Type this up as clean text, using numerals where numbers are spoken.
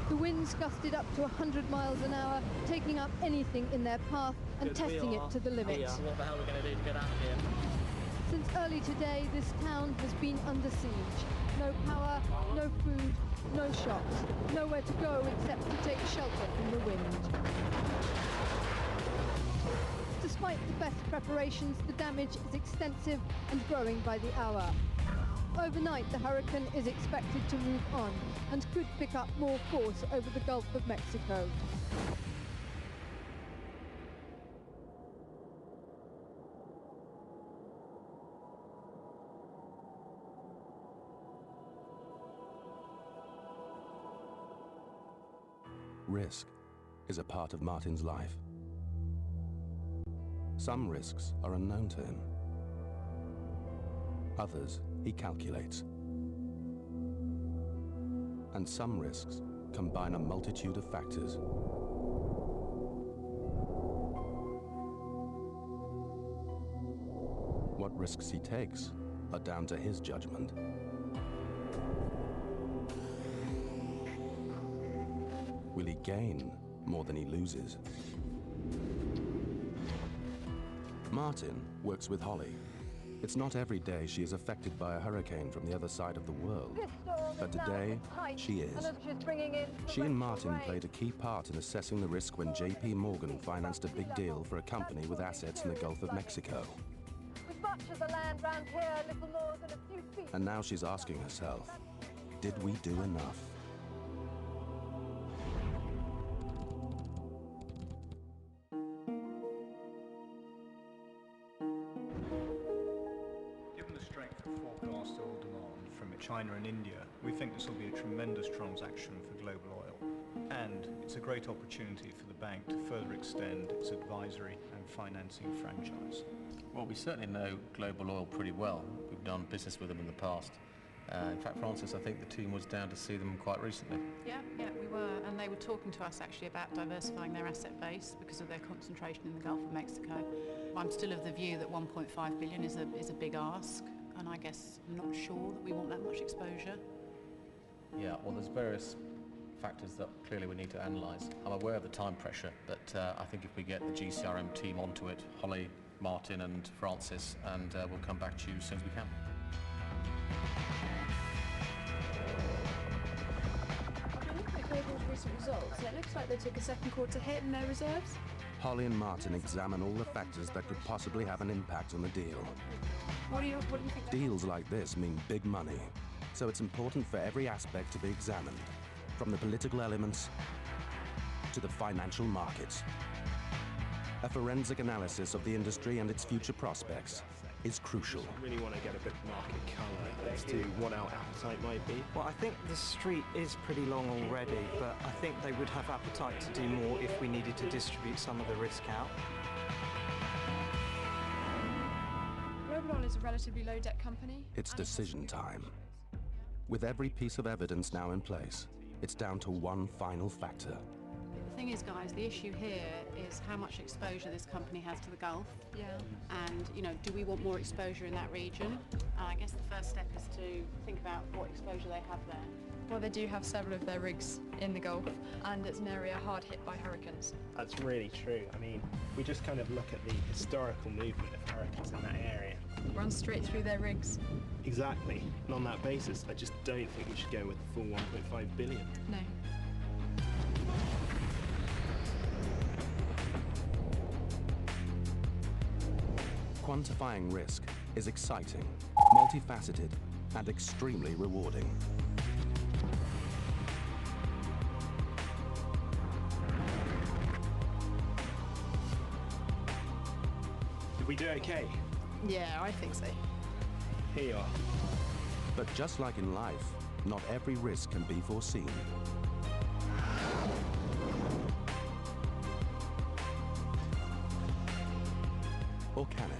The winds gusted up to 100 miles an hour, taking up anything in their path and testing it to the limit. What the hell are we going to do to get out of here? Since early today, this town has been under siege. No power, no food, no shops, nowhere to go except to take shelter from the wind. Despite the best preparations, the damage is extensive and growing by the hour. Overnight, the hurricane is expected to move on and could pick up more force over the Gulf of Mexico. Risk is a part of Martin's life. Some risks are unknown to him. Others he calculates. And some risks combine a multitude of factors. What risks he takes are down to his judgment. Will he gain more than he loses? Martin works with Holly. It's not every day she is affected by a hurricane from the other side of the world. But today, she is. She and Martin played a key part in assessing the risk when JP Morgan financed a big deal for a company with assets in the Gulf of Mexico. And now she's asking herself, did we do enough? China and India, we think this will be a tremendous transaction for Global Oil, and it's a great opportunity for the bank to further extend its advisory and financing franchise. Well, we certainly know Global Oil pretty well. We've done business with them in the past. In fact, Francis, I think the team was down to see them quite recently. Yeah, we were, and they were talking to us actually about diversifying their asset base because of their concentration in the Gulf of Mexico. I'm still of the view that 1.5 billion is a big ask. And I guess I'm not sure that we want that much exposure. Yeah, well, there's various factors that clearly we need to analyse. I'm aware of the time pressure, but I think if we get the GCRM team onto it, Holly, Martin and Francis, and we'll come back to you as soon as we can. Looking at Global's recent results, it looks like they took a second quarter hit in their reserves. Holly and Martin examine all the factors that could possibly have an impact on the deal. What do you think? Deals like this mean big money, so it's important for every aspect to be examined, from the political elements to the financial markets. A forensic analysis of the industry and its future prospects is crucial. I really want to get a bit of market colour as to what our appetite might be. Well, I think the street is pretty long already, but I think they would have appetite to do more if we needed to distribute some of the risk out. Global Oil is a relatively low debt company. It's decision time. With every piece of evidence now in place, it's down to one final factor. The thing is, guys, the issue here is how much exposure this company has to the Gulf. Yeah. And, you know, do we want more exposure in that region? I guess the first step is to think about what exposure they have there. Well, they do have several of their rigs in the Gulf, and it's an area hard hit by hurricanes. That's really true. I mean, we just kind of look at the historical movement of hurricanes in that area. Run straight through their rigs. Exactly. And on that basis, I just don't think we should go with the full 1.5 billion. No. Quantifying risk is exciting, multifaceted, and extremely rewarding. Did we do okay? Yeah, I think so. Here you are. But just like in life, not every risk can be foreseen. Or can it?